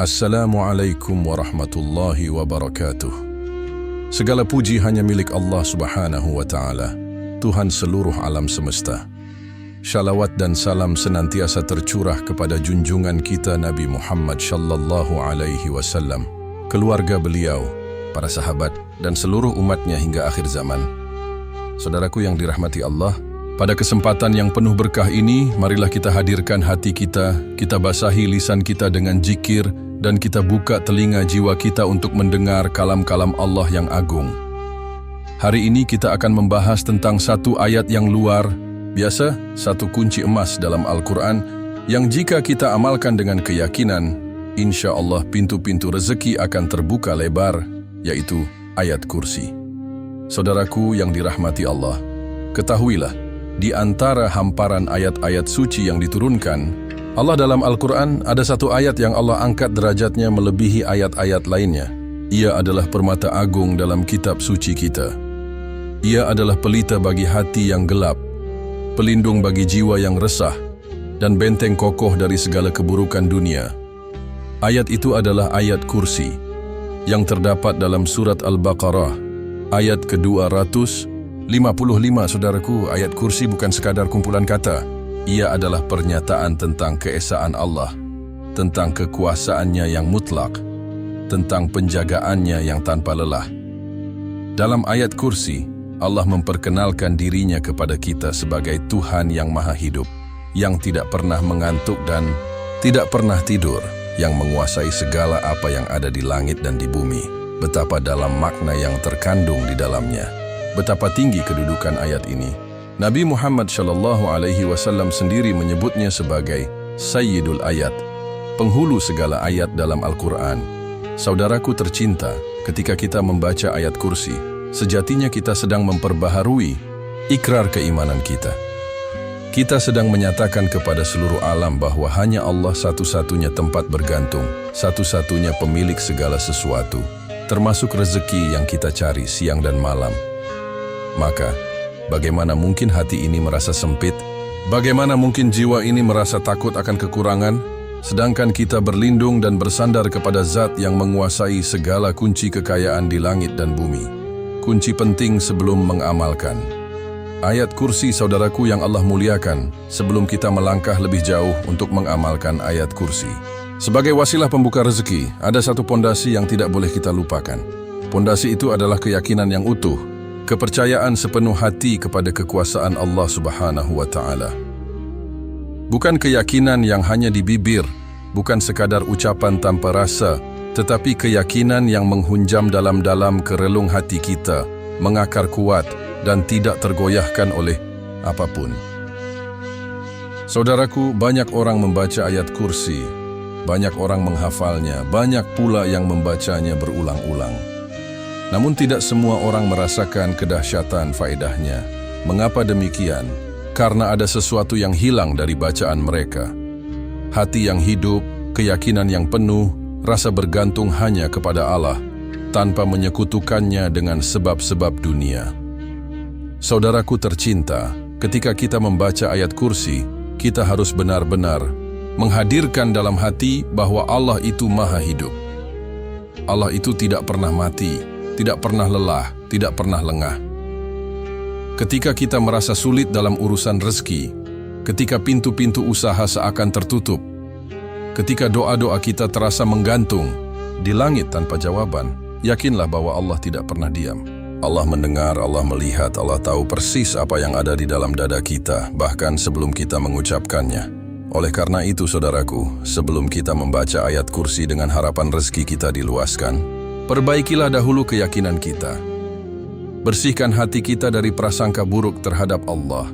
Assalamualaikum warahmatullahi wabarakatuh. Segala puji hanya milik Allah Subhanahu wa Ta'ala, Tuhan seluruh alam semesta. Shalawat dan salam senantiasa tercurah kepada junjungan kita Nabi Muhammad sallallahu alaihi wasallam, keluarga beliau, para sahabat, dan seluruh umatnya hingga akhir zaman. Saudaraku yang dirahmati Allah, pada kesempatan yang penuh berkah ini, marilah kita hadirkan hati kita basahi lisan kita dengan zikir, dan kita buka telinga jiwa kita untuk mendengar kalam-kalam Allah yang agung. Hari ini kita akan membahas tentang satu ayat yang luar biasa, satu kunci emas dalam Al-Quran, yang jika kita amalkan dengan keyakinan, insya Allah pintu-pintu rezeki akan terbuka lebar, yaitu ayat kursi. Saudaraku yang dirahmati Allah, ketahuilah, di antara hamparan ayat-ayat suci yang diturunkan, Allah dalam Al-Quran ada satu ayat yang Allah angkat derajatnya melebihi ayat-ayat lainnya. Ia adalah permata agung dalam kitab suci kita. Ia adalah pelita bagi hati yang gelap, pelindung bagi jiwa yang resah, dan benteng kokoh dari segala keburukan dunia. Ayat itu adalah ayat kursi, yang terdapat dalam surat Al-Baqarah, ayat ke-255. Saudaraku, ayat kursi bukan sekadar kumpulan kata. Ia adalah pernyataan tentang keesaan Allah, tentang kekuasaannya yang mutlak, tentang penjagaannya yang tanpa lelah. Dalam ayat kursi, Allah memperkenalkan dirinya kepada kita sebagai Tuhan yang maha hidup, yang tidak pernah mengantuk dan tidak pernah tidur, yang menguasai segala apa yang ada di langit dan di bumi. Betapa dalam makna yang terkandung di dalamnya. Betapa tinggi kedudukan ayat ini. Nabi Muhammad sallallahu alaihi wasallam sendiri menyebutnya sebagai Sayyidul Ayat, penghulu segala ayat dalam Al-Quran. Saudaraku tercinta, ketika kita membaca ayat kursi, sejatinya kita sedang memperbaharui ikrar keimanan kita. Kita sedang menyatakan kepada seluruh alam bahwa hanya Allah satu-satunya tempat bergantung, satu-satunya pemilik segala sesuatu, termasuk rezeki yang kita cari siang dan malam. Maka, bagaimana mungkin hati ini merasa sempit? Bagaimana mungkin jiwa ini merasa takut akan kekurangan? Sedangkan kita berlindung dan bersandar kepada Zat yang menguasai segala kunci kekayaan di langit dan bumi. Kunci penting sebelum mengamalkan. Ayat kursi, saudaraku yang Allah muliakan, sebelum kita melangkah lebih jauh untuk mengamalkan ayat kursi. Sebagai wasilah pembuka rezeki, ada satu pondasi yang tidak boleh kita lupakan. Pondasi itu adalah keyakinan yang utuh, kepercayaan sepenuh hati kepada kekuasaan Allah Subhanahu wa Ta'ala. Bukan keyakinan yang hanya di bibir, bukan sekadar ucapan tanpa rasa, tetapi keyakinan yang menghunjam dalam-dalam ke relung hati kita, mengakar kuat dan tidak tergoyahkan oleh apapun. Saudaraku, banyak orang membaca ayat kursi, banyak orang menghafalnya, banyak pula yang membacanya berulang-ulang. Namun tidak semua orang merasakan kedahsyatan faedahnya. Mengapa demikian? Karena ada sesuatu yang hilang dari bacaan mereka. Hati yang hidup, keyakinan yang penuh, rasa bergantung hanya kepada Allah, tanpa menyekutukannya dengan sebab-sebab dunia. Saudaraku tercinta, ketika kita membaca ayat kursi, kita harus benar-benar menghadirkan dalam hati bahwa Allah itu maha hidup. Allah itu tidak pernah mati, tidak pernah lelah, tidak pernah lengah. Ketika kita merasa sulit dalam urusan rezeki, ketika pintu-pintu usaha seakan tertutup, ketika doa-doa kita terasa menggantung di langit tanpa jawaban, yakinlah bahwa Allah tidak pernah diam. Allah mendengar, Allah melihat, Allah tahu persis apa yang ada di dalam dada kita, bahkan sebelum kita mengucapkannya. Oleh karena itu, saudaraku, sebelum kita membaca ayat kursi dengan harapan rezeki kita diluaskan, perbaikilah dahulu keyakinan kita. Bersihkan hati kita dari prasangka buruk terhadap Allah.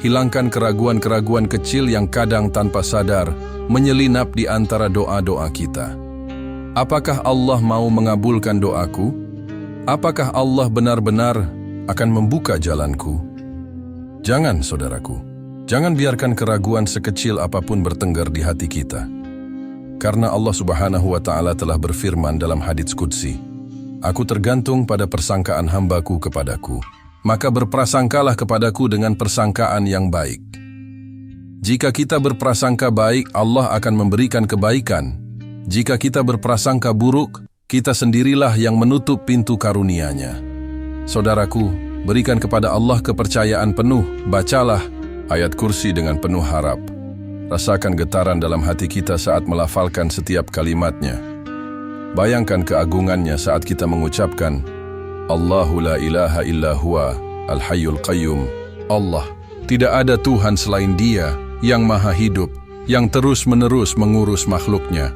Hilangkan keraguan-keraguan kecil yang kadang tanpa sadar menyelinap di antara doa-doa kita. Apakah Allah mau mengabulkan doaku? Apakah Allah benar-benar akan membuka jalanku? Jangan, saudaraku. Jangan biarkan keraguan sekecil apapun bertengger di hati kita. Karena Allah Subhanahu wa Ta'ala telah berfirman dalam hadits qudsi, "Aku tergantung pada persangkaan hambaku kepadaku, maka berprasangkalah kepadaku dengan persangkaan yang baik." Jika kita berprasangka baik, Allah akan memberikan kebaikan. Jika kita berprasangka buruk, kita sendirilah yang menutup pintu karunia-Nya. Saudaraku, berikan kepada Allah kepercayaan penuh, bacalah ayat kursi dengan penuh harap. Rasakan getaran dalam hati kita saat melafalkan setiap kalimatnya. Bayangkan keagungannya saat kita mengucapkan, Allahu la ilaha illa huwa, al-hayyul qayyum. Allah, tidak ada Tuhan selain Dia yang maha hidup, yang terus-menerus mengurus makhluknya.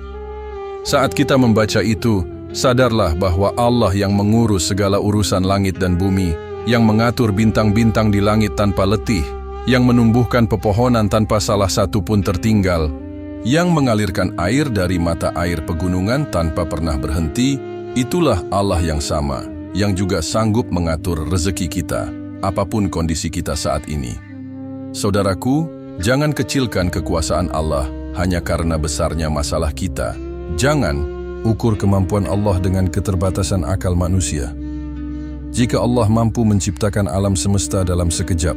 Saat kita membaca itu, sadarlah bahwa Allah yang mengurus segala urusan langit dan bumi, yang mengatur bintang-bintang di langit tanpa letih, yang menumbuhkan pepohonan tanpa salah satu pun tertinggal, yang mengalirkan air dari mata air pegunungan tanpa pernah berhenti, itulah Allah yang sama, yang juga sanggup mengatur rezeki kita, apapun kondisi kita saat ini. Saudaraku, jangan kecilkan kekuasaan Allah hanya karena besarnya masalah kita. Jangan ukur kemampuan Allah dengan keterbatasan akal manusia. Jika Allah mampu menciptakan alam semesta dalam sekejap,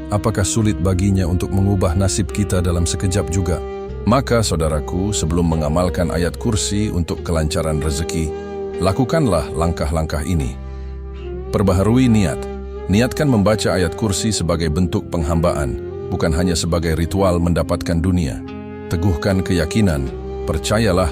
apakah sulit baginya untuk mengubah nasib kita dalam sekejap juga? Maka saudaraku, sebelum mengamalkan ayat kursi untuk kelancaran rezeki, lakukanlah langkah-langkah ini. Perbaharui niat. Niatkan membaca ayat kursi sebagai bentuk penghambaan, bukan hanya sebagai ritual mendapatkan dunia. Teguhkan keyakinan, percayalah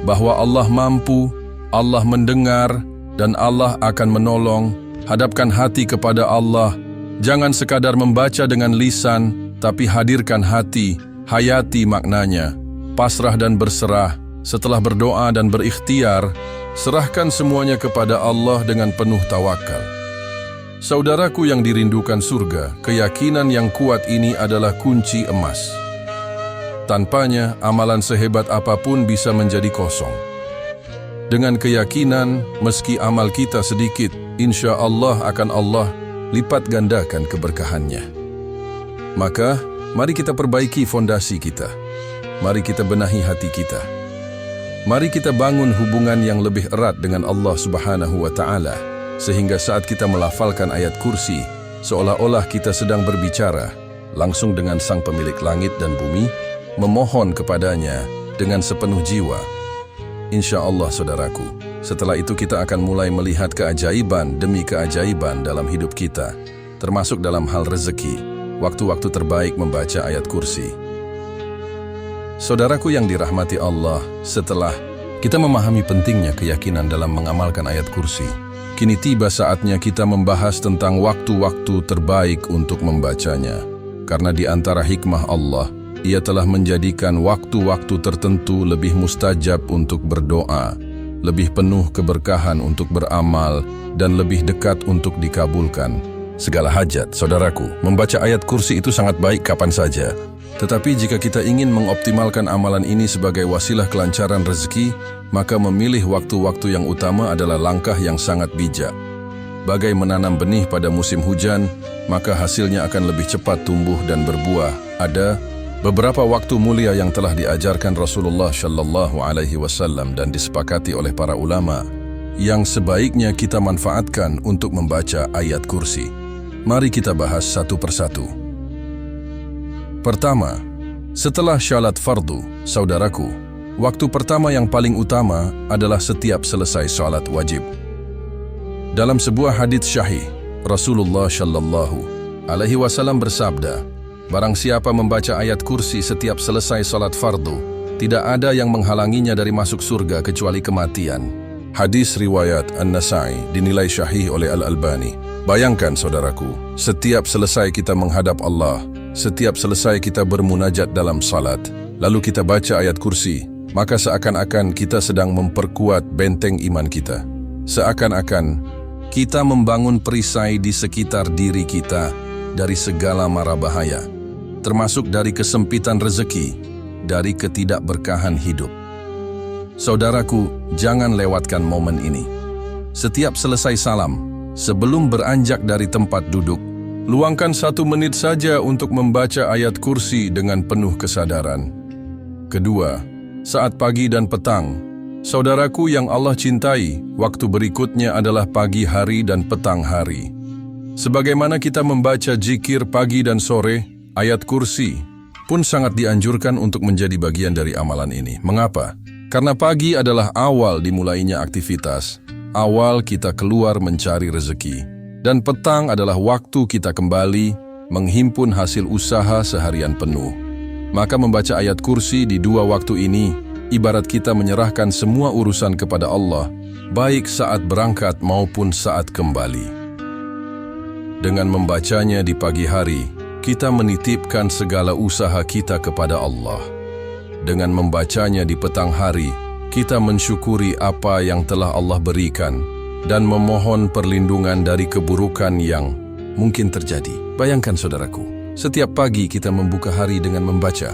bahwa Allah mampu, Allah mendengar, dan Allah akan menolong. Hadapkan hati kepada Allah. Jangan sekadar membaca dengan lisan, tapi hadirkan hati, hayati maknanya. Pasrah dan berserah. Setelah berdoa dan berikhtiar, serahkan semuanya kepada Allah dengan penuh tawakal. Saudaraku yang dirindukan surga, keyakinan yang kuat ini adalah kunci emas. Tanpanya, amalan sehebat apapun bisa menjadi kosong. Dengan keyakinan, meski amal kita sedikit, insya Allah akan Allah lipat gandakan keberkahannya. Maka, mari kita perbaiki fondasi kita. Mari kita benahi hati kita. Mari kita bangun hubungan yang lebih erat dengan Allah Subhanahu wa Ta'ala, sehingga saat kita melafalkan ayat kursi, seolah-olah kita sedang berbicara langsung dengan Sang Pemilik langit dan bumi, memohon kepadanya dengan sepenuh jiwa. Insya Allah saudaraku, setelah itu kita akan mulai melihat keajaiban demi keajaiban dalam hidup kita, termasuk dalam hal rezeki, waktu-waktu terbaik membaca ayat kursi. Saudaraku yang dirahmati Allah, setelah kita memahami pentingnya keyakinan dalam mengamalkan ayat kursi, kini tiba saatnya kita membahas tentang waktu-waktu terbaik untuk membacanya. Karena di antara hikmah Allah, Ia telah menjadikan waktu-waktu tertentu lebih mustajab untuk berdoa, lebih penuh keberkahan untuk beramal, dan lebih dekat untuk dikabulkan segala hajat. Saudaraku, membaca ayat kursi itu sangat baik kapan saja. Tetapi jika kita ingin mengoptimalkan amalan ini sebagai wasilah kelancaran rezeki, maka memilih waktu-waktu yang utama adalah langkah yang sangat bijak. Bagai menanam benih pada musim hujan, maka hasilnya akan lebih cepat tumbuh dan berbuah. Ada beberapa waktu mulia yang telah diajarkan Rasulullah Shallallahu Alaihi Wasallam dan disepakati oleh para ulama yang sebaiknya kita manfaatkan untuk membaca ayat kursi. Mari kita bahas satu persatu. Pertama, setelah syalat fardu, saudaraku, waktu pertama yang paling utama adalah setiap selesai salat wajib. Dalam sebuah hadits syahih, Rasulullah Shallallahu Alaihi Wasallam bersabda, barang siapa membaca ayat kursi setiap selesai salat fardu, tidak ada yang menghalanginya dari masuk surga kecuali kematian. Hadis riwayat An-Nasa'i dinilai syahih oleh Al-Albani. Bayangkan saudaraku, setiap selesai kita menghadap Allah, setiap selesai kita bermunajat dalam salat, lalu kita baca ayat kursi, maka seakan-akan kita sedang memperkuat benteng iman kita. Seakan-akan kita membangun perisai di sekitar diri kita dari segala mara bahaya, termasuk dari kesempitan rezeki, dari ketidakberkahan hidup. Saudaraku, jangan lewatkan momen ini. Setiap selesai salam, sebelum beranjak dari tempat duduk, luangkan 1 menit saja untuk membaca ayat kursi dengan penuh kesadaran. Kedua, saat pagi dan petang, saudaraku yang Allah cintai, waktu berikutnya adalah pagi hari dan petang hari. Sebagaimana kita membaca zikir pagi dan sore, ayat kursi pun sangat dianjurkan untuk menjadi bagian dari amalan ini. Mengapa? Karena pagi adalah awal dimulainya aktivitas, awal kita keluar mencari rezeki, dan petang adalah waktu kita kembali menghimpun hasil usaha seharian penuh. Maka membaca ayat kursi di dua waktu ini, ibarat kita menyerahkan semua urusan kepada Allah, baik saat berangkat maupun saat kembali. Dengan membacanya di pagi hari, kita menitipkan segala usaha kita kepada Allah. Dengan membacanya di petang hari, kita mensyukuri apa yang telah Allah berikan dan memohon perlindungan dari keburukan yang mungkin terjadi. Bayangkan saudaraku, setiap pagi kita membuka hari dengan membaca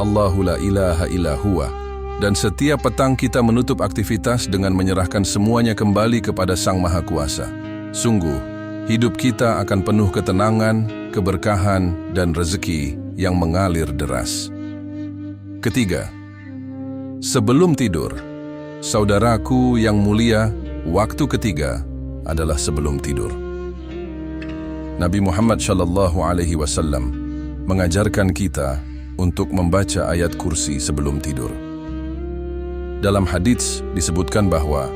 Allahu la ilaha illa huwa, dan setiap petang kita menutup aktivitas dengan menyerahkan semuanya kembali kepada Sang Maha Kuasa. Sungguh, hidup kita akan penuh ketenangan, keberkahan, dan rezeki yang mengalir deras. Ketiga, sebelum tidur. Saudaraku yang mulia, waktu ketiga adalah sebelum tidur. Nabi Muhammad SAW mengajarkan kita untuk membaca ayat kursi sebelum tidur. Dalam hadits disebutkan bahwa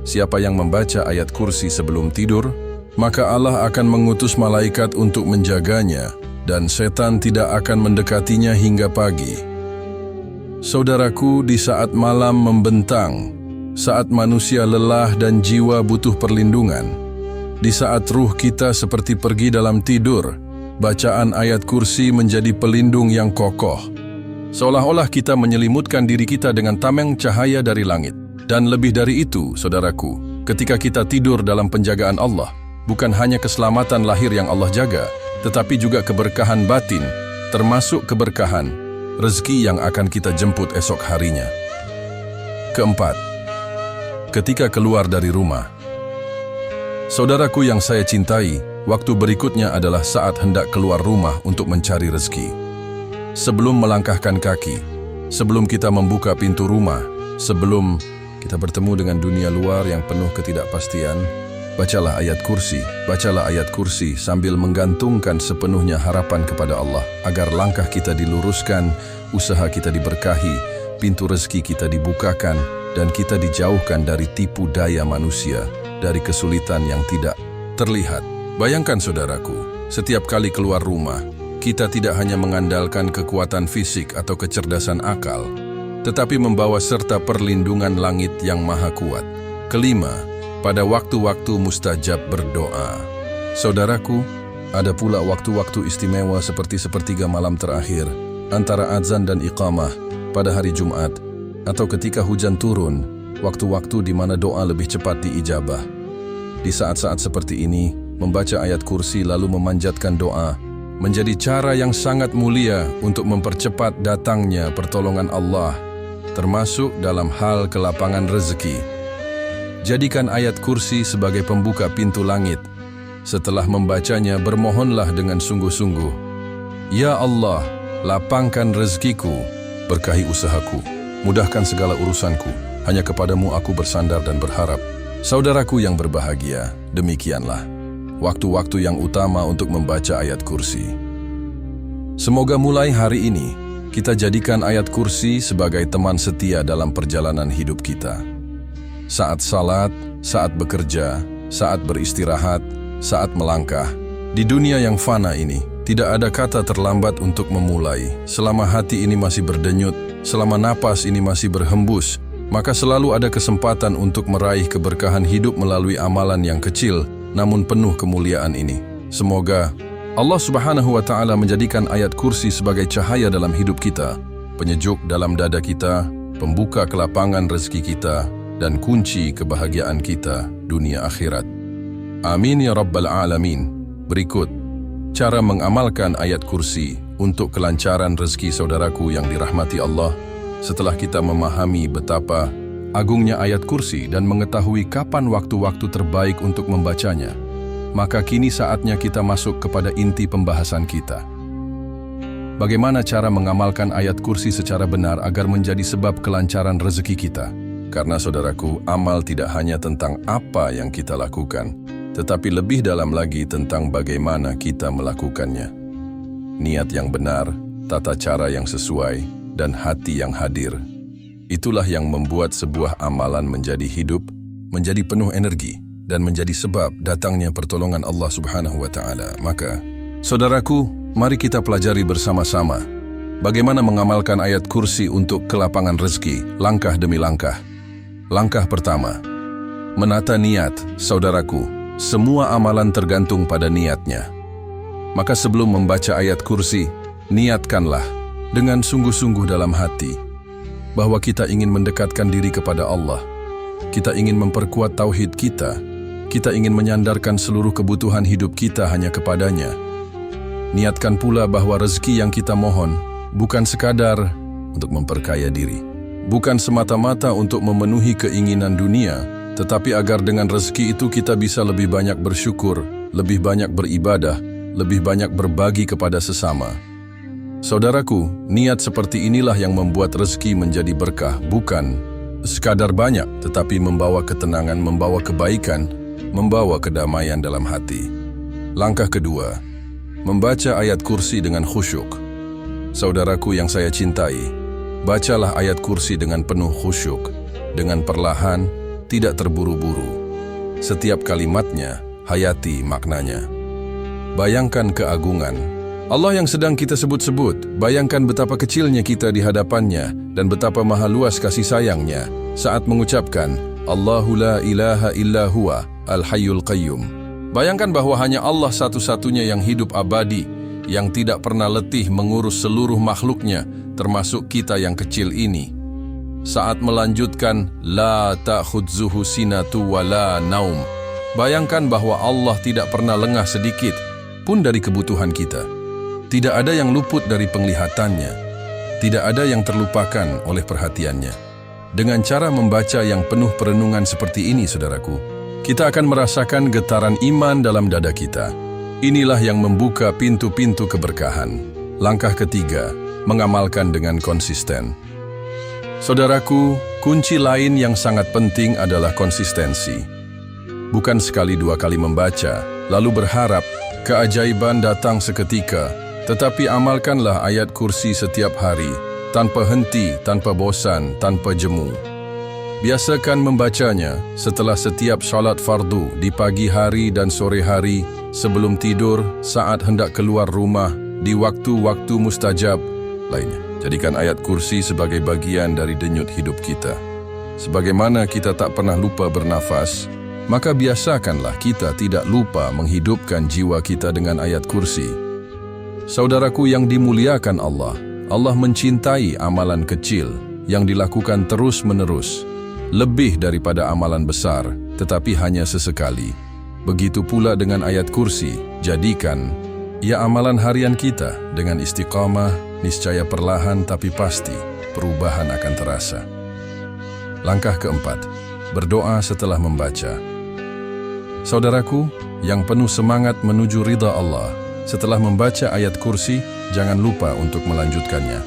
siapa yang membaca ayat kursi sebelum tidur, maka Allah akan mengutus malaikat untuk menjaganya dan setan tidak akan mendekatinya hingga pagi. Saudaraku, di saat malam membentang, saat manusia lelah dan jiwa butuh perlindungan, di saat ruh kita seperti pergi dalam tidur, bacaan ayat kursi menjadi pelindung yang kokoh. Seolah-olah kita menyelimutkan diri kita dengan tameng cahaya dari langit. Dan lebih dari itu, saudaraku, ketika kita tidur dalam penjagaan Allah, bukan hanya keselamatan lahir yang Allah jaga, tetapi juga keberkahan batin, termasuk keberkahan rezeki yang akan kita jemput esok harinya. Keempat, ketika keluar dari rumah. Saudaraku yang saya cintai, waktu berikutnya adalah saat hendak keluar rumah untuk mencari rezeki. Sebelum melangkahkan kaki, sebelum kita membuka pintu rumah, sebelum kita bertemu dengan dunia luar yang penuh ketidakpastian, bacalah ayat kursi sambil menggantungkan sepenuhnya harapan kepada Allah agar langkah kita diluruskan, usaha kita diberkahi, pintu rezeki kita dibukakan, dan kita dijauhkan dari tipu daya manusia, dari kesulitan yang tidak terlihat. Bayangkan saudaraku, setiap kali keluar rumah, kita tidak hanya mengandalkan kekuatan fisik atau kecerdasan akal, tetapi membawa serta perlindungan langit yang maha kuat. Kelima, pada waktu-waktu mustajab berdoa. Saudaraku, ada pula waktu-waktu istimewa seperti sepertiga malam terakhir, antara azan dan iqamah pada hari Jumat, atau ketika hujan turun, waktu-waktu di mana doa lebih cepat diijabah. Di saat-saat seperti ini, membaca ayat kursi lalu memanjatkan doa, menjadi cara yang sangat mulia untuk mempercepat datangnya pertolongan Allah, termasuk dalam hal kelapangan rezeki. Jadikan ayat kursi sebagai pembuka pintu langit. Setelah membacanya, bermohonlah dengan sungguh-sungguh. Ya Allah, lapangkan rezekiku, berkahi usahaku, mudahkan segala urusanku. Hanya kepadamu aku bersandar dan berharap. Saudaraku yang berbahagia, demikianlah waktu-waktu yang utama untuk membaca ayat kursi. Semoga mulai hari ini, kita jadikan ayat kursi sebagai teman setia dalam perjalanan hidup kita. Saat salat, saat bekerja, saat beristirahat, saat melangkah. Di dunia yang fana ini, tidak ada kata terlambat untuk memulai. Selama hati ini masih berdenyut, selama napas ini masih berhembus, maka selalu ada kesempatan untuk meraih keberkahan hidup melalui amalan yang kecil, namun penuh kemuliaan ini. Semoga Allah Subhanahu wa Ta'ala menjadikan ayat kursi sebagai cahaya dalam hidup kita, penyejuk dalam dada kita, pembuka kelapangan rezeki kita, dan kunci kebahagiaan kita dunia akhirat. Amin ya Rabbal Alamin. Berikut cara mengamalkan ayat kursi untuk kelancaran rezeki saudaraku yang dirahmati Allah. Setelah kita memahami betapa agungnya ayat kursi dan mengetahui kapan waktu-waktu terbaik untuk membacanya, maka kini saatnya kita masuk kepada inti pembahasan kita. Bagaimana cara mengamalkan ayat kursi secara benar agar menjadi sebab kelancaran rezeki kita? Karena saudaraku, amal tidak hanya tentang apa yang kita lakukan, tetapi lebih dalam lagi tentang bagaimana kita melakukannya. Niat yang benar, tata cara yang sesuai, dan hati yang hadir. Itulah yang membuat sebuah amalan menjadi hidup, menjadi penuh energi, dan menjadi sebab datangnya pertolongan Allah Subhanahu wa Ta'ala. Maka, saudaraku, mari kita pelajari bersama-sama bagaimana mengamalkan ayat kursi untuk kelapangan rezeki, langkah demi langkah. Langkah pertama, menata niat. Saudaraku, semua amalan tergantung pada niatnya. Maka sebelum membaca ayat kursi, niatkanlah dengan sungguh-sungguh dalam hati bahwa kita ingin mendekatkan diri kepada Allah. Kita ingin memperkuat tauhid kita. Kita ingin menyandarkan seluruh kebutuhan hidup kita hanya kepadanya. Niatkan pula bahwa rezeki yang kita mohon bukan sekadar untuk memperkaya diri, bukan semata-mata untuk memenuhi keinginan dunia, tetapi agar dengan rezeki itu kita bisa lebih banyak bersyukur, lebih banyak beribadah, lebih banyak berbagi kepada sesama. Saudaraku, niat seperti inilah yang membuat rezeki menjadi berkah, bukan sekadar banyak, tetapi membawa ketenangan, membawa kebaikan, membawa kedamaian dalam hati. Langkah kedua, membaca ayat kursi dengan khusyuk. Saudaraku yang saya cintai, bacalah ayat kursi dengan penuh khusyuk, dengan perlahan, tidak terburu-buru. Setiap kalimatnya, hayati maknanya. Bayangkan keagungan Allah yang sedang kita sebut-sebut. Bayangkan betapa kecilnya kita di hadapannya dan betapa maha luas kasih sayangnya saat mengucapkan Allahu la ilaha illa huwa al-hayyul qayyum. Bayangkan bahwa hanya Allah satu-satunya yang hidup abadi, yang tidak pernah letih mengurus seluruh makhluknya, termasuk kita yang kecil ini. Saat melanjutkan la ta'khudzuhu sinatu wa la naum, bayangkan bahwa Allah tidak pernah lengah sedikit pun dari kebutuhan kita. Tidak ada yang luput dari penglihatannya. Tidak ada yang terlupakan oleh perhatiannya. Dengan cara membaca yang penuh perenungan seperti ini, saudaraku, kita akan merasakan getaran iman dalam dada kita. Inilah yang membuka pintu-pintu keberkahan. Langkah ketiga, mengamalkan dengan konsisten. Saudaraku, kunci lain yang sangat penting adalah konsistensi. Bukan sekali dua kali membaca, lalu berharap keajaiban datang seketika, tetapi amalkanlah ayat kursi setiap hari, tanpa henti, tanpa bosan, tanpa jemu. Biasakan membacanya setelah setiap salat fardu, di pagi hari dan sore hari, sebelum tidur, saat hendak keluar rumah, di waktu-waktu mustajab lainnya. Jadikan ayat kursi sebagai bagian dari denyut hidup kita. Sebagaimana kita tak pernah lupa bernafas, maka biasakanlah kita tidak lupa menghidupkan jiwa kita dengan ayat kursi. Saudaraku yang dimuliakan Allah, Allah mencintai amalan kecil yang dilakukan terus-menerus, lebih daripada amalan besar, tetapi hanya sesekali. Begitu pula dengan ayat kursi, jadikan ia amalan harian kita dengan istiqamah, niscaya perlahan tapi pasti perubahan akan terasa. Langkah keempat, berdoa setelah membaca. Saudaraku yang penuh semangat menuju ridha Allah, setelah membaca ayat kursi, jangan lupa untuk melanjutkannya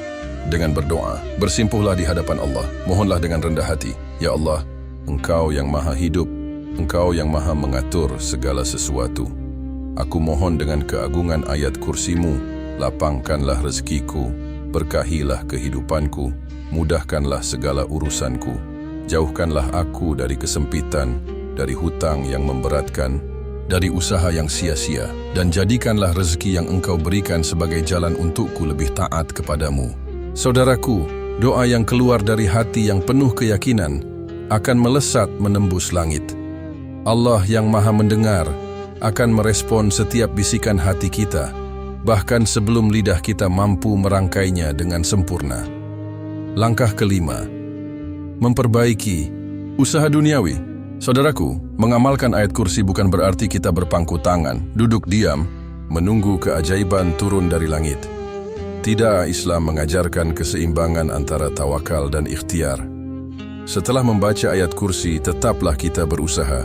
dengan berdoa. Bersimpuhlah di hadapan Allah, mohonlah dengan rendah hati. Ya Allah, Engkau yang maha hidup, Engkau yang maha mengatur segala sesuatu. Aku mohon dengan keagungan ayat kursi-Mu, lapangkanlah rezekiku, berkahilah kehidupanku, mudahkanlah segala urusanku, jauhkanlah aku dari kesempitan, dari hutang yang memberatkan, dari usaha yang sia-sia, dan jadikanlah rezeki yang Engkau berikan sebagai jalan untukku lebih taat kepadamu. Saudaraku, doa yang keluar dari hati yang penuh keyakinan akan melesat menembus langit. Allah yang maha mendengar akan merespon setiap bisikan hati kita, bahkan sebelum lidah kita mampu merangkainya dengan sempurna. Langkah kelima, memperbaiki usaha duniawi. Saudaraku, mengamalkan ayat kursi bukan berarti kita berpangku tangan, duduk diam, menunggu keajaiban turun dari langit. Tidak, Islam mengajarkan keseimbangan antara tawakal dan ikhtiar. Setelah membaca ayat kursi, tetaplah kita berusaha.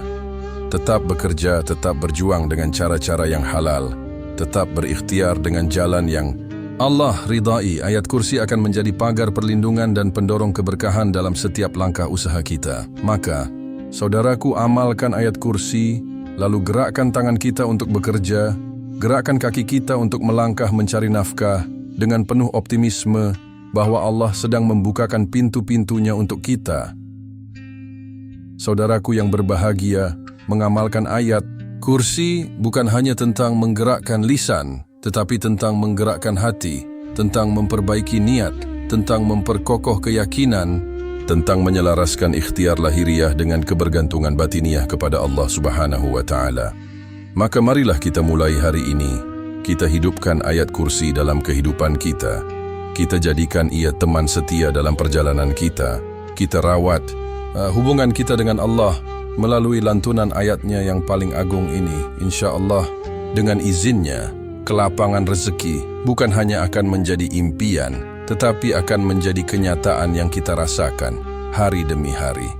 Tetap bekerja, tetap berjuang dengan cara-cara yang halal. Tetap berikhtiar dengan jalan yang Allah ridai. Ayat kursi akan menjadi pagar perlindungan dan pendorong keberkahan dalam setiap langkah usaha kita. Maka, saudaraku, amalkan ayat kursi, lalu gerakkan tangan kita untuk bekerja, gerakkan kaki kita untuk melangkah mencari nafkah dengan penuh optimisme, bahwa Allah sedang membukakan pintu-pintunya untuk kita. Saudaraku yang berbahagia, mengamalkan ayat kursi bukan hanya tentang menggerakkan lisan, tetapi tentang menggerakkan hati, tentang memperbaiki niat, tentang memperkokoh keyakinan, tentang menyelaraskan ikhtiar lahiriah dengan kebergantungan batiniah kepada Allah Subhanahu wa Ta'ala. Maka marilah kita mulai hari ini. Kita hidupkan ayat kursi dalam kehidupan kita. Kita jadikan ia teman setia dalam perjalanan kita. Kita rawat hubungan kita dengan Allah melalui lantunan ayatnya yang paling agung ini. Insya Allah, dengan izinnya, kelapangan rezeki bukan hanya akan menjadi impian, tetapi akan menjadi kenyataan yang kita rasakan hari demi hari.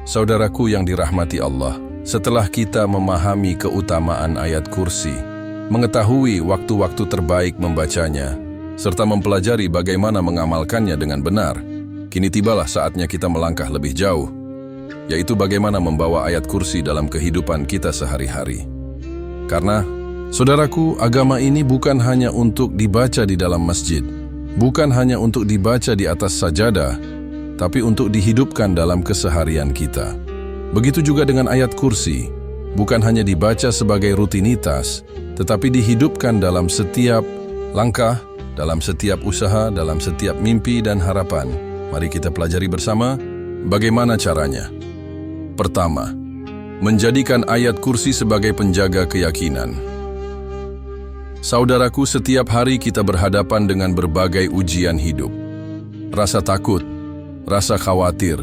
Saudaraku yang dirahmati Allah, setelah kita memahami keutamaan ayat kursi, mengetahui waktu-waktu terbaik membacanya, serta mempelajari bagaimana mengamalkannya dengan benar, kini tibalah saatnya kita melangkah lebih jauh, yaitu bagaimana membawa ayat kursi dalam kehidupan kita sehari-hari. Karena, saudaraku, agama ini bukan hanya untuk dibaca di dalam masjid, bukan hanya untuk dibaca di atas sajadah, tapi untuk dihidupkan dalam keseharian kita. Begitu juga dengan ayat kursi, bukan hanya dibaca sebagai rutinitas, tetapi dihidupkan dalam setiap langkah, dalam setiap usaha, dalam setiap mimpi dan harapan. Mari kita pelajari bersama bagaimana caranya. Pertama, menjadikan ayat kursi sebagai penjaga keyakinan. Saudaraku, setiap hari kita berhadapan dengan berbagai ujian hidup. Rasa takut, rasa khawatir,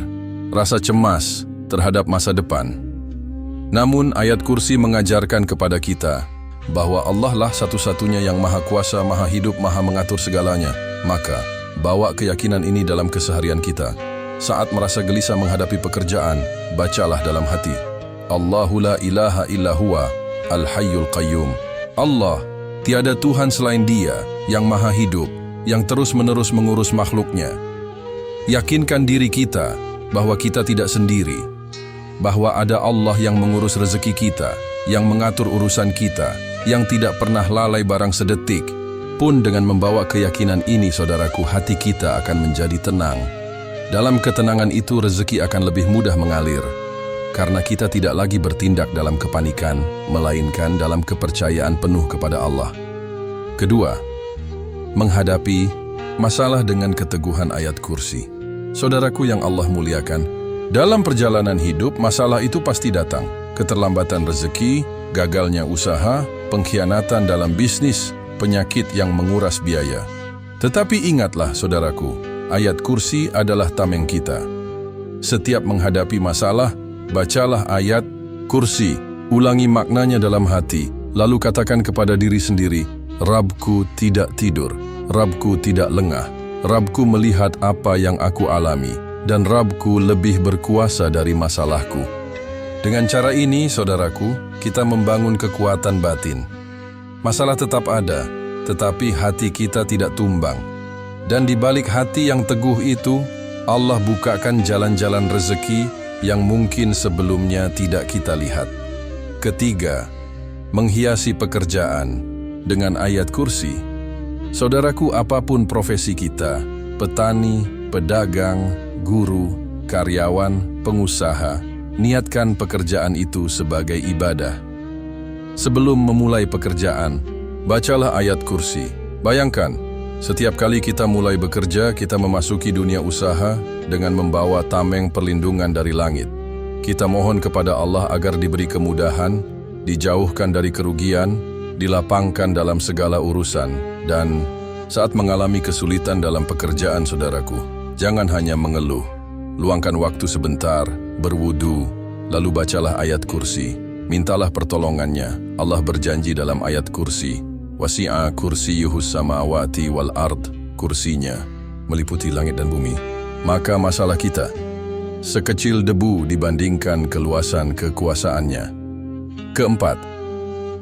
rasa cemas terhadap masa depan. Namun ayat kursi mengajarkan kepada kita bahwa Allah lah satu-satunya yang maha kuasa, maha hidup, maha mengatur segalanya. Maka, bawa keyakinan ini dalam keseharian kita. Saat merasa gelisah menghadapi pekerjaan, bacalah dalam hati, Allahu la ilaha illa huwa, al-hayyul qayyum. Allah, tiada Tuhan selain Dia yang maha hidup, yang terus-menerus mengurus makhluknya. Yakinkan diri kita bahwa kita tidak sendiri, bahwa ada Allah yang mengurus rezeki kita, yang mengatur urusan kita, yang tidak pernah lalai barang sedetik. Pun dengan membawa keyakinan ini, saudaraku, hati kita akan menjadi tenang. Dalam ketenangan itu rezeki akan lebih mudah mengalir, karena kita tidak lagi bertindak dalam kepanikan, melainkan dalam kepercayaan penuh kepada Allah. Kedua, menghadapi masalah dengan keteguhan ayat kursi. Saudaraku yang Allah muliakan, dalam perjalanan hidup masalah itu pasti datang. Keterlambatan rezeki, gagalnya usaha, pengkhianatan dalam bisnis, penyakit yang menguras biaya. Tetapi ingatlah saudaraku, ayat kursi adalah tameng kita. Setiap menghadapi masalah, bacalah ayat kursi, ulangi maknanya dalam hati, lalu katakan kepada diri sendiri, Rabbku tidak tidur, Rabbku tidak lengah, Rabbku melihat apa yang aku alami, dan Rabbku lebih berkuasa dari masalahku. Dengan cara ini, saudaraku, kita membangun kekuatan batin. Masalah tetap ada, tetapi hati kita tidak tumbang. Dan di balik hati yang teguh itu, Allah bukakan jalan-jalan rezeki yang mungkin sebelumnya tidak kita lihat. Ketiga, menghiasi pekerjaan dengan ayat kursi. Saudaraku, apapun profesi kita, petani, pedagang, guru, karyawan, pengusaha, niatkan pekerjaan itu sebagai ibadah. Sebelum memulai pekerjaan, bacalah ayat kursi. Bayangkan, setiap kali kita mulai bekerja, kita memasuki dunia usaha dengan membawa tameng perlindungan dari langit. Kita mohon kepada Allah agar diberi kemudahan, dijauhkan dari kerugian, dilapangkan dalam segala urusan, dan saat mengalami kesulitan dalam pekerjaan, saudaraku, jangan hanya mengeluh. Luangkan waktu sebentar, berwudu, lalu bacalah ayat kursi. Mintalah pertolongannya. Allah berjanji dalam ayat kursi, wasi'a kursiyuhus samawati wal ard, kursinya meliputi langit dan bumi. Maka masalah kita sekecil debu dibandingkan keluasan kekuasaannya. Keempat,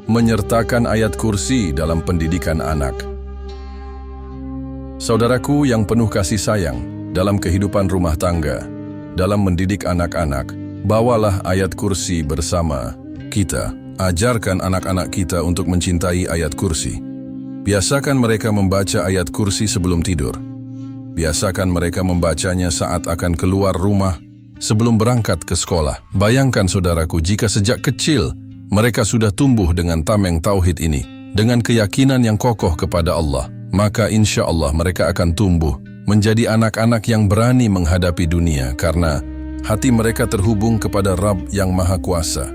menyertakan ayat kursi dalam pendidikan anak. Saudaraku yang penuh kasih sayang, dalam kehidupan rumah tangga, dalam mendidik anak-anak, bawalah ayat kursi bersama kita. Ajarkan anak-anak kita untuk mencintai ayat kursi. Biasakan mereka membaca ayat kursi sebelum tidur. Biasakan mereka membacanya saat akan keluar rumah, sebelum berangkat ke sekolah. Bayangkan saudaraku, jika sejak kecil mereka sudah tumbuh dengan tameng tauhid ini, dengan keyakinan yang kokoh kepada Allah, maka insya Allah mereka akan tumbuh menjadi anak-anak yang berani menghadapi dunia karena hati mereka terhubung kepada Rabb yang Maha Kuasa.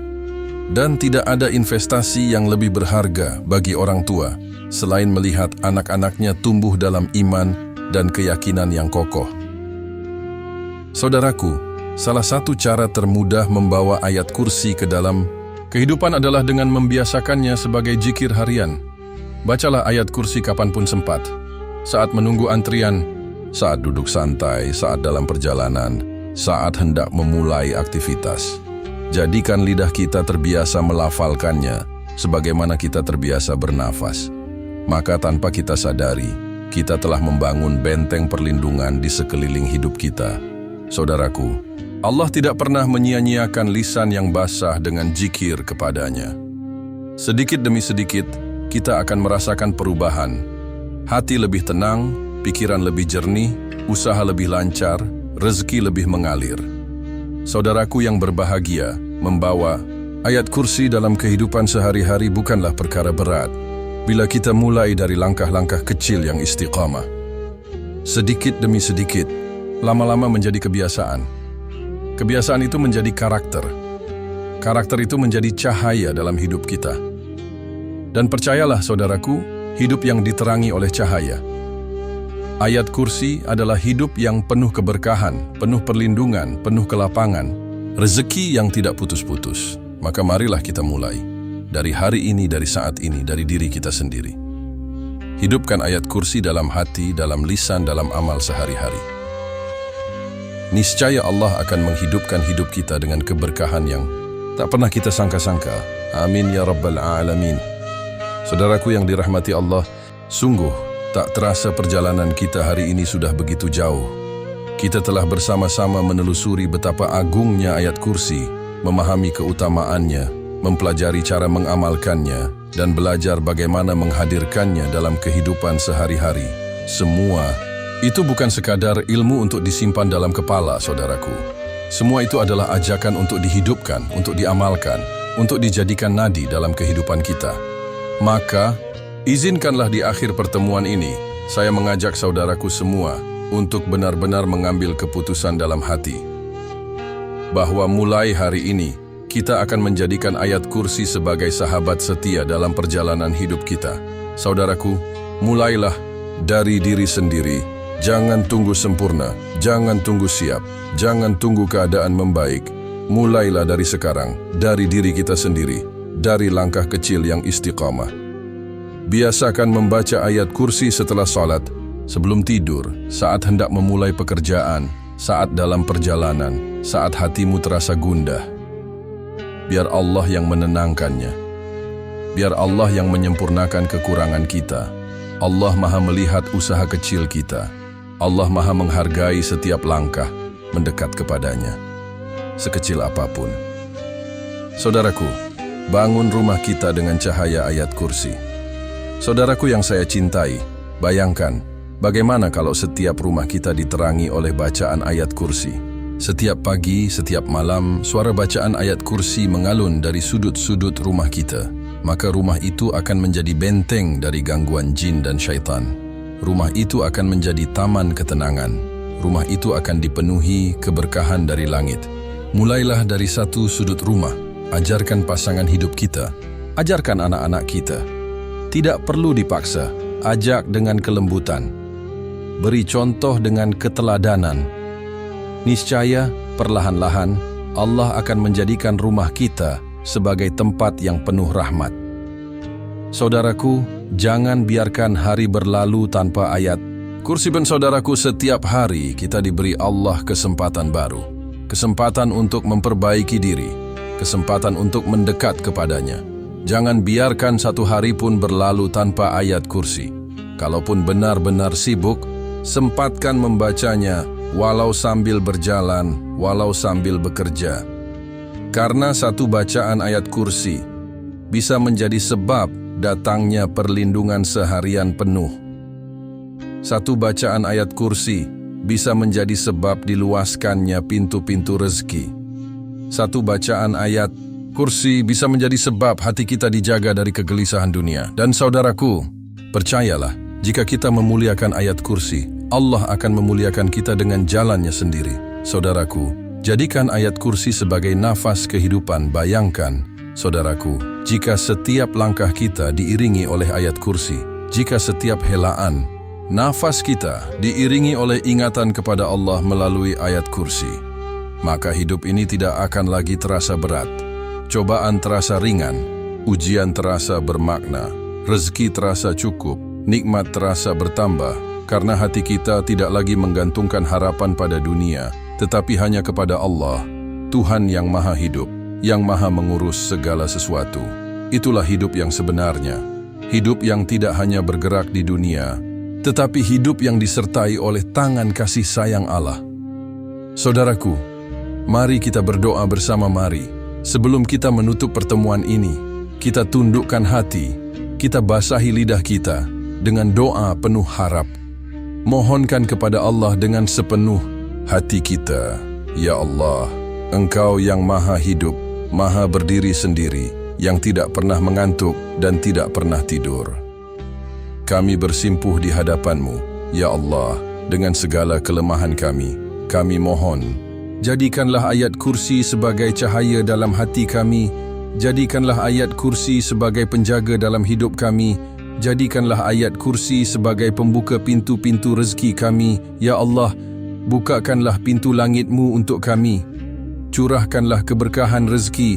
Dan tidak ada investasi yang lebih berharga bagi orang tua selain melihat anak-anaknya tumbuh dalam iman dan keyakinan yang kokoh. Saudaraku, salah satu cara termudah membawa ayat kursi ke dalam kehidupan adalah dengan membiasakannya sebagai zikir harian. Bacalah ayat kursi kapanpun sempat, saat menunggu antrian, saat duduk santai, saat dalam perjalanan, saat hendak memulai aktivitas. Jadikan lidah kita terbiasa melafalkannya, sebagaimana kita terbiasa bernafas. Maka tanpa kita sadari, kita telah membangun benteng perlindungan di sekeliling hidup kita. Saudaraku, Allah tidak pernah menyia-nyiakan lisan yang basah dengan zikir kepadanya. Sedikit demi sedikit, kita akan merasakan perubahan. Hati lebih tenang, pikiran lebih jernih, usaha lebih lancar, rezeki lebih mengalir. Saudaraku yang berbahagia, membawa ayat kursi dalam kehidupan sehari-hari bukanlah perkara berat bila kita mulai dari langkah-langkah kecil yang istiqamah. Sedikit demi sedikit, lama-lama menjadi kebiasaan. Kebiasaan itu menjadi karakter. Karakter itu menjadi cahaya dalam hidup kita. Dan percayalah saudaraku, hidup yang diterangi oleh cahaya. Ayat kursi adalah hidup yang penuh keberkahan, penuh perlindungan, penuh kelapangan, rezeki yang tidak putus-putus. Maka marilah kita mulai. Dari hari ini, dari saat ini, dari diri kita sendiri. Hidupkan ayat kursi dalam hati, dalam lisan, dalam amal sehari-hari. Niscaya Allah akan menghidupkan hidup kita dengan keberkahan yang tak pernah kita sangka-sangka. Amin ya Rabbal Alamin. Saudaraku yang dirahmati Allah, sungguh tak terasa perjalanan kita hari ini sudah begitu jauh. Kita telah bersama-sama menelusuri betapa agungnya ayat kursi, memahami keutamaannya, mempelajari cara mengamalkannya, dan belajar bagaimana menghadirkannya dalam kehidupan sehari-hari. Semua itu bukan sekadar ilmu untuk disimpan dalam kepala, saudaraku. Semua itu adalah ajakan untuk dihidupkan, untuk diamalkan, untuk dijadikan nadi dalam kehidupan kita. Maka, izinkanlah di akhir pertemuan ini, saya mengajak saudaraku semua untuk benar-benar mengambil keputusan dalam hati. Bahwa mulai hari ini, kita akan menjadikan ayat kursi sebagai sahabat setia dalam perjalanan hidup kita. Saudaraku, mulailah dari diri sendiri. Jangan tunggu sempurna, jangan tunggu siap, jangan tunggu keadaan membaik. Mulailah dari sekarang, dari diri kita sendiri, dari langkah kecil yang istiqamah. Biasakan membaca ayat kursi setelah salat, sebelum tidur, saat hendak memulai pekerjaan, saat dalam perjalanan, saat hatimu terasa gundah. Biar Allah yang menenangkannya. Biar Allah yang menyempurnakan kekurangan kita. Allah Maha melihat usaha kecil kita. Allah Maha menghargai setiap langkah mendekat kepadanya, sekecil apapun. Saudaraku, bangun rumah kita dengan cahaya ayat kursi. Saudaraku yang saya cintai, bayangkan bagaimana kalau setiap rumah kita diterangi oleh bacaan ayat kursi. Setiap pagi, setiap malam, suara bacaan ayat kursi mengalun dari sudut-sudut rumah kita. Maka rumah itu akan menjadi benteng dari gangguan jin dan syaitan. Rumah itu akan menjadi taman ketenangan. Rumah itu akan dipenuhi keberkahan dari langit. Mulailah dari satu sudut rumah. Ajarkan pasangan hidup kita. Ajarkan anak-anak kita. Tidak perlu dipaksa. Ajak dengan kelembutan. Beri contoh dengan keteladanan. Niscaya, perlahan-lahan, Allah akan menjadikan rumah kita sebagai tempat yang penuh rahmat. Saudaraku, jangan biarkan hari berlalu tanpa ayat kursi. Ben saudaraku, setiap hari kita diberi Allah kesempatan baru. Kesempatan untuk memperbaiki diri. Kesempatan untuk mendekat kepadanya. Jangan biarkan satu hari pun berlalu tanpa ayat kursi. Kalaupun benar-benar sibuk, sempatkan membacanya, walau sambil berjalan, walau sambil bekerja. Karena satu bacaan ayat kursi bisa menjadi sebab datangnya perlindungan seharian penuh. Satu bacaan ayat kursi bisa menjadi sebab diluaskannya pintu-pintu rezeki. Satu bacaan ayat kursi bisa menjadi sebab hati kita dijaga dari kegelisahan dunia. Dan saudaraku, percayalah, jika kita memuliakan ayat kursi, Allah akan memuliakan kita dengan jalannya sendiri. Saudaraku, jadikan ayat kursi sebagai nafas kehidupan. Bayangkan, saudaraku, jika setiap langkah kita diiringi oleh ayat kursi, jika setiap helaan nafas kita diiringi oleh ingatan kepada Allah melalui ayat kursi, maka hidup ini tidak akan lagi terasa berat. Cobaan terasa ringan, ujian terasa bermakna, rezeki terasa cukup, nikmat terasa bertambah, karena hati kita tidak lagi menggantungkan harapan pada dunia, tetapi hanya kepada Allah, Tuhan yang maha hidup, yang maha mengurus segala sesuatu. Itulah hidup yang sebenarnya, hidup yang tidak hanya bergerak di dunia, tetapi hidup yang disertai oleh tangan kasih sayang Allah. Saudaraku, mari kita berdoa bersama. Mari, sebelum kita menutup pertemuan ini, kita tundukkan hati, kita basahi lidah kita dengan doa penuh harap. Mohonkan kepada Allah dengan sepenuh hati kita. Ya Allah, Engkau yang maha hidup, maha berdiri sendiri, yang tidak pernah mengantuk dan tidak pernah tidur. Kami bersimpuh di hadapan-Mu, ya Allah, dengan segala kelemahan kami mohon, jadikanlah ayat kursi sebagai cahaya dalam hati kami, jadikanlah ayat kursi sebagai penjaga dalam hidup kami, jadikanlah ayat kursi sebagai pembuka pintu-pintu rezeki kami, ya Allah, bukakanlah pintu langit-Mu untuk kami, curahkanlah keberkahan rezeki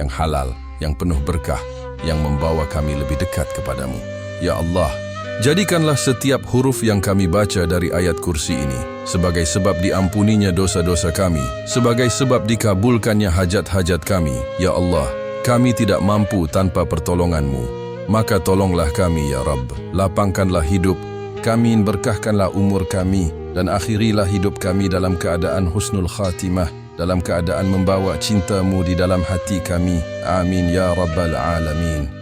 yang halal, yang penuh berkah, yang membawa kami lebih dekat kepadamu. Ya Allah, jadikanlah setiap huruf yang kami baca dari ayat kursi ini sebagai sebab diampuninya dosa-dosa kami, sebagai sebab dikabulkannya hajat-hajat kami. Ya Allah, kami tidak mampu tanpa pertolongan-Mu, maka tolonglah kami ya Rabb. Lapangkanlah hidup kami, berkahkanlah umur kami, dan akhirilah hidup kami dalam keadaan husnul khatimah, dalam keadaan membawa cinta-Mu di dalam hati kami. Amin ya Rabbal Alamin.